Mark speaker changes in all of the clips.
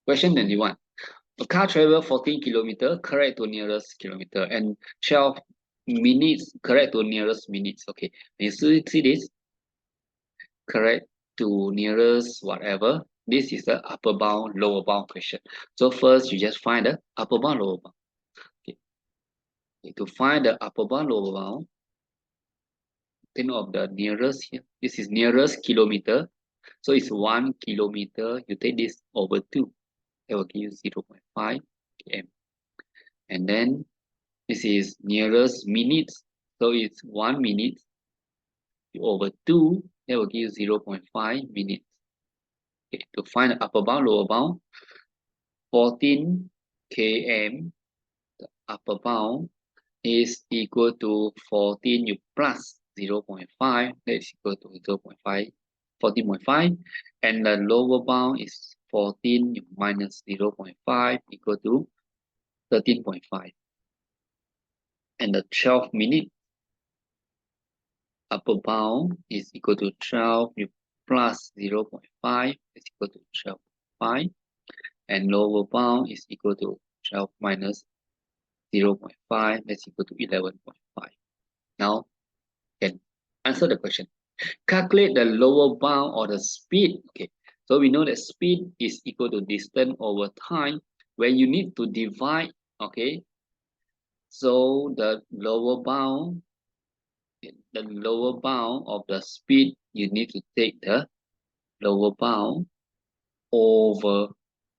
Speaker 1: Question 21. A car travel 14 kilometer, correct to nearest kilometer, and 12 minutes, correct to nearest minutes. Okay, you see this? Correct to nearest whatever. This is the upper bound, lower bound question. So first, you just find the upper bound, lower bound. Okay. To find the upper bound, lower bound, think of the nearest here. This is nearest kilometer. So it's 1 kilometer. You take this over 2. That will give you 0.5 km. And then this is nearest minutes. So it's 1 minute over 2. That will give you 0.5 minutes. Okay. To find the upper bound, lower bound, 14 km, the upper bound is equal to 14 you plus 0.5, that is equal to 0.5, 14.5, and the lower bound is 14 you minus 0.5 equal to 13.5. And the 12 minute upper bound is equal to 12 you plus 0.5 is equal to 12.5, and lower bound is equal to 12 minus 0.5, that's equal to 11.5. Now, can answer the question. Calculate the lower bound or the speed. Okay, so we know that speed is equal to distance over time. When you need to divide, okay, so the lower bound of the speed, you need to take the lower bound over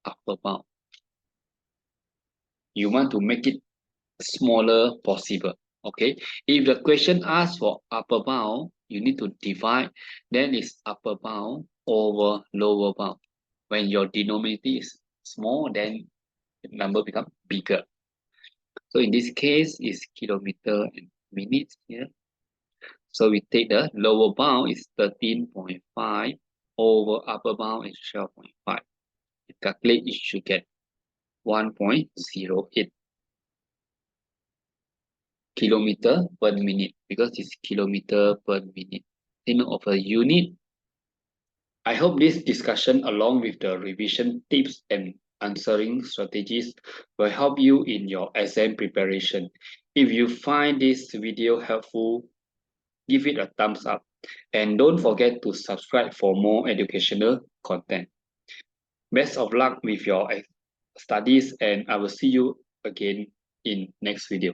Speaker 1: upper bound. You want to make it smaller possible. Okay, if the question asks for upper bound, you need to divide, then it's upper bound over lower bound. When your denominator is small, then the number becomes bigger. So in this case, it's kilometer and minutes here. So we take the lower bound is 13.5 over upper bound is 12.5. You calculate, you should get 1.08 kilometer per minute, because it's kilometer per minute. In of a unit. I hope this discussion, along with the revision tips and answering strategies, will help you in your exam preparation. If you find this video helpful, give it a thumbs up, and don't forget to subscribe for more educational content. Best of luck with your studies, and I will see you again in next video.